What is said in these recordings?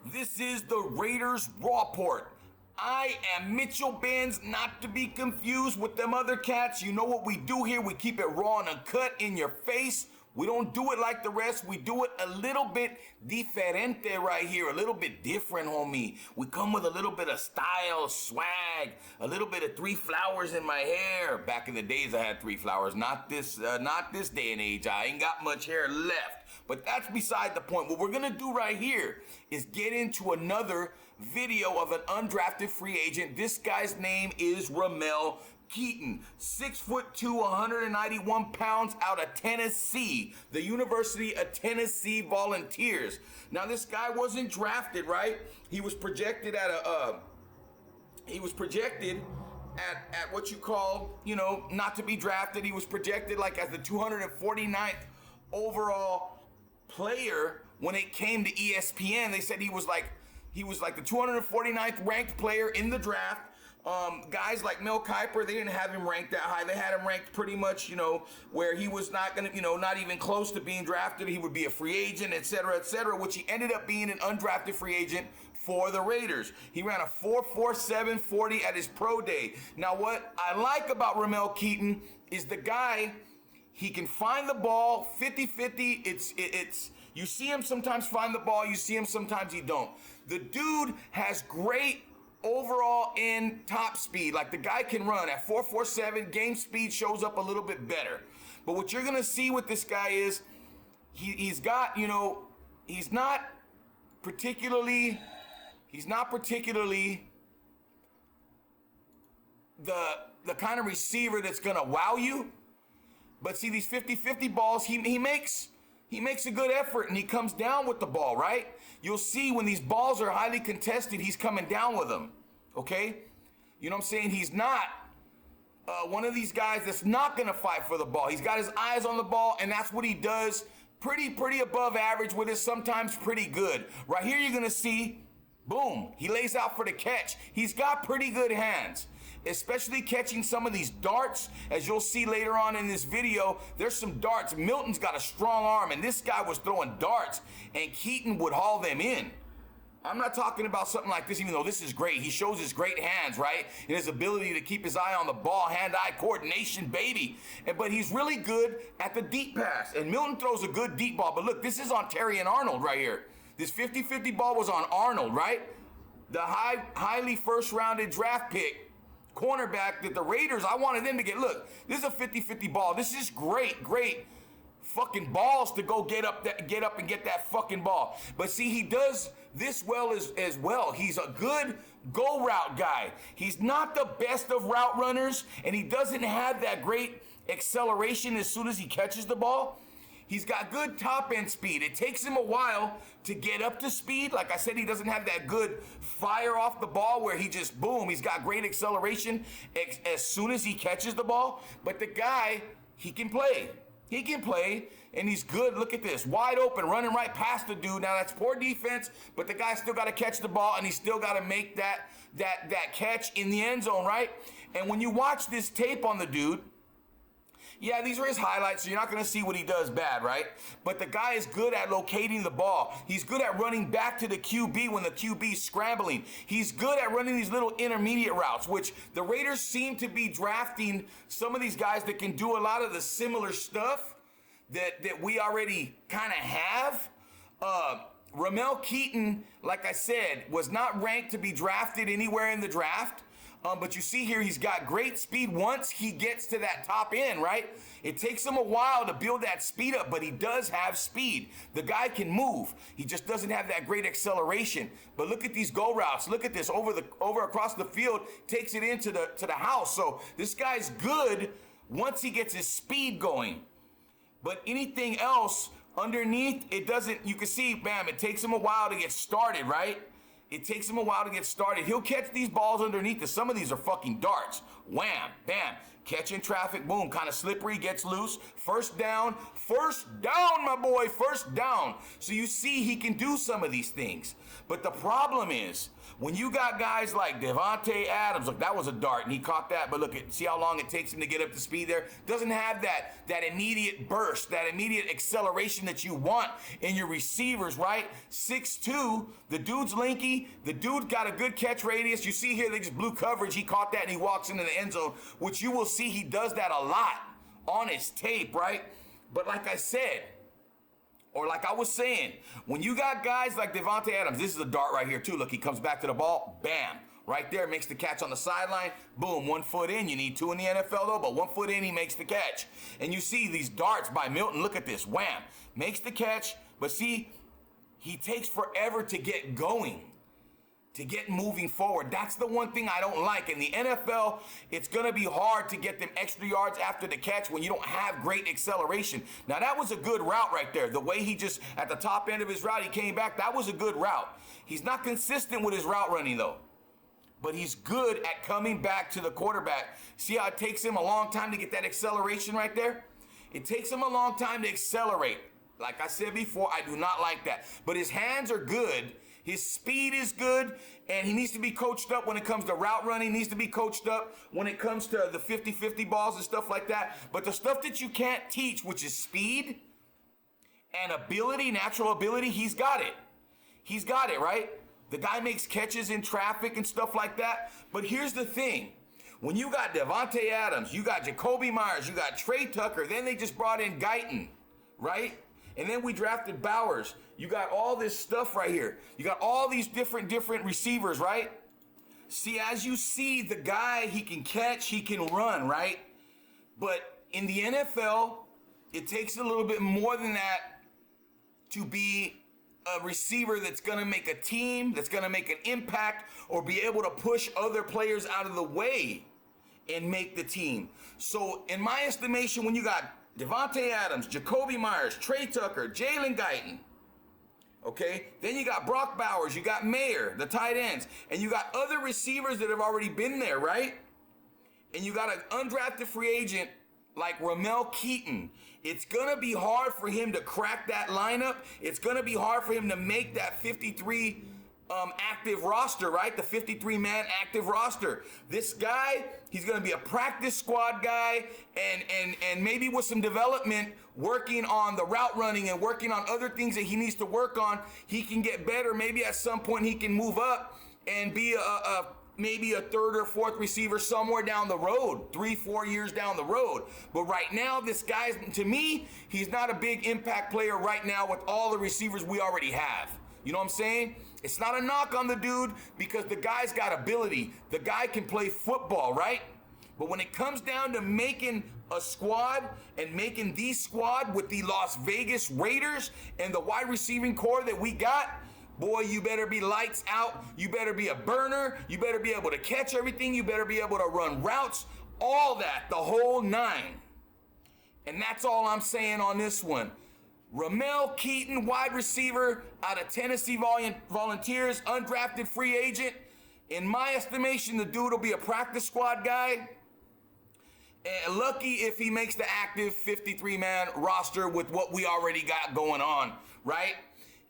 This is the Raiders Rawport. I am Mitchell Benz, not to be confused with them other cats. You know what we do here? We keep it raw and uncut in your face. We don't do it like the rest. We do it a little bit diferente right here, a little bit different, homie. We come with a little bit of style, swag, a little bit of 3 flowers in my hair. Back in the days, I had 3 flowers. Not this day and age. I ain't got much hair left. But that's beside the point. What we're gonna do right here is get into another video of an undrafted free agent. This guy's name is Ramel. Keyton, 6'2", 191 pounds, out of Tennessee, the University of Tennessee Volunteers. Now, this guy wasn't drafted, right? He was projected at at what you call, not to be drafted. He was projected like as the 249th overall player when it came to ESPN. They said he was like the 249th ranked player in the draft. Guys like Mel Kiper, they didn't have him ranked that high. They had him ranked pretty much, where he was not going to, not even close to being drafted. He would be a free agent, et cetera, which he ended up being an undrafted free agent for the Raiders. He ran a 4.47 40 at his pro day. Now, what I like about Ramel Keyton is the guy, he can find the ball 50-50. It's you see him sometimes find the ball, you see him sometimes he don't. The dude has great overall in top speed. Like, the guy can run at 4.47. Game speed shows up a little bit better. But what you're gonna see with this guy is he's got, he's not particularly the kind of receiver that's gonna wow you. But see, these 50-50 balls, he makes a good effort, and he comes down with the ball, right? You'll see when these balls are highly contested, he's coming down with them, okay? You know what I'm saying? He's not one of these guys that's not going to fight for the ball. He's got his eyes on the ball, and that's what he does. Pretty above average with it, sometimes pretty good. Right here, you're going to see, boom, he lays out for the catch. He's got pretty good hands, especially catching some of these darts. As you'll see later on in this video, there's some darts. Milton's got a strong arm, and this guy was throwing darts, and Keyton would haul them in. I'm not talking about something like this, even though this is great. He shows his great hands, right? And his ability to keep his eye on the ball, hand-eye coordination, baby. But he's really good at the deep pass, and Milton throws a good deep ball. But look, this is on Terry and Arnold right here. This 50-50 ball was on Arnold, right? The highly first-rounded draft pick cornerback that the Raiders, I wanted them to get. Look, this is a 50-50 ball. This is great fucking balls to go get up and get that fucking ball. But see, he does this well as well. He's a good go route guy. He's not the best of route runners, and he doesn't have that great acceleration as soon as he catches the ball. He's got good top end speed. It takes him a while to get up to speed. Like I said, he doesn't have that good fire off the ball where he just boom. He's got great acceleration as soon as he catches the ball. But the guy, he can play. He can play, and he's good. Look at this, wide open, running right past the dude. Now, that's poor defense, but the guy still got to catch the ball, and he still got to make that catch in the end zone, right? And when you watch this tape on the dude, yeah, these are his highlights, so you're not going to see what he does bad, right? But the guy is good at locating the ball. He's good at running back to the QB when the QB's scrambling. He's good at running these little intermediate routes, which the Raiders seem to be drafting some of these guys that can do a lot of the similar stuff that we already kind of have. Ramel Keyton, like I said, was not ranked to be drafted anywhere in the draft. But you see here, he's got great speed once he gets to that top end, right? It takes him a while to build that speed up, but he does have speed. The guy can move. He just doesn't have that great acceleration. But look at these go routes. Look at this over across the field, takes it into the house. So this guy's good once he gets his speed going. But anything else underneath, it doesn't. You can see, bam, it takes him a while to get started, right? It takes him a while to get started. He'll catch these balls underneath. Some of these are fucking darts. Wham, bam. Catch in traffic, boom, kind of slippery, gets loose. First down, my boy, first down. So you see he can do some of these things. But the problem is, when you got guys like Davante Adams, look, that was a dart, and he caught that, but look, see how long it takes him to get up to speed there? Doesn't have that immediate burst, that immediate acceleration that you want in your receivers, right? 6'2", the dude's lanky, the dude got a good catch radius. You see here, they just blew coverage, he caught that, and he walks into the end zone, which you will see he does that a lot on his tape, right? But like I said, or like I was saying, when you got guys like Davante Adams, this is a dart right here too. Look, he comes back to the ball, bam, right there, makes the catch on the sideline, boom, 1 foot in. You need 2 in the NFL though, but 1 foot in, he makes the catch. And you see these darts by Milton, look at this, wham, makes the catch, but see, he takes forever to get going, to get moving forward. That's the one thing I don't like. In the NFL, it's going to be hard to get them extra yards after the catch when you don't have great acceleration. Now, that was a good route right there. The way he just, at the top end of his route, he came back, that was a good route. He's not consistent with his route running, though. But he's good at coming back to the quarterback. See how it takes him a long time to get that acceleration right there? It takes him a long time to accelerate. Like I said before, I do not like that. But his hands are good. His speed is good, and he needs to be coached up when it comes to route running. He needs to be coached up when it comes to the 50-50 balls and stuff like that. But the stuff that you can't teach, which is speed and ability, natural ability, he's got it. He's got it, right? The guy makes catches in traffic and stuff like that. But here's the thing. When you got Davante Adams, you got Jacoby Myers, you got Trey Tucker, then they just brought in Keyton, right? And then we drafted Bowers. You got all this stuff right here. You got all these different receivers, right? See, as you see, the guy, he can catch, he can run, right? But in the NFL, it takes a little bit more than that to be a receiver that's going to make a team, that's going to make an impact, or be able to push other players out of the way and make the team. So in my estimation, when you got Davante Adams, Jacoby Myers, Trey Tucker, Jalen Keyton, okay? Then you got Brock Bowers, you got Mayer, the tight ends, and you got other receivers that have already been there, right? And you got an undrafted free agent like Ramel Keyton. It's going to be hard for him to crack that lineup. It's going to be hard for him to make that 53 active roster, right? The 53-man active roster. This guy, he's going to be a practice squad guy, and maybe with some development, working on the route running and working on other things that he needs to work on, he can get better. Maybe at some point he can move up and be maybe a third or fourth receiver somewhere down the road, 3-4 years down the road. But right now, this guy's, to me, he's not a big impact player right now with all the receivers we already have. You know what I'm saying? It's not a knock on the dude because the guy's got ability. The guy can play football, right? But when it comes down to making a squad and making the squad with the Las Vegas Raiders and the wide receiving core that we got, boy, you better be lights out. You better be a burner. You better be able to catch everything. You better be able to run routes, all that, the whole nine. And that's all I'm saying on this one. Ramel Keyton, wide receiver out of Tennessee Volunteers, undrafted free agent. In my estimation, the dude will be a practice squad guy. And lucky if he makes the active 53-man roster with what we already got going on, right?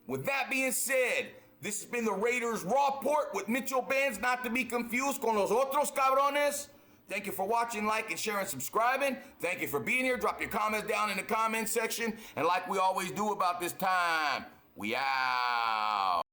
With that being said, this has been the Raiders Raw Report with Mitchell Benz, not to be confused con los otros cabrones. Thank you for watching, like, and sharing, subscribing. Thank you for being here. Drop your comments down in the comment section. And like we always do about this time, we out.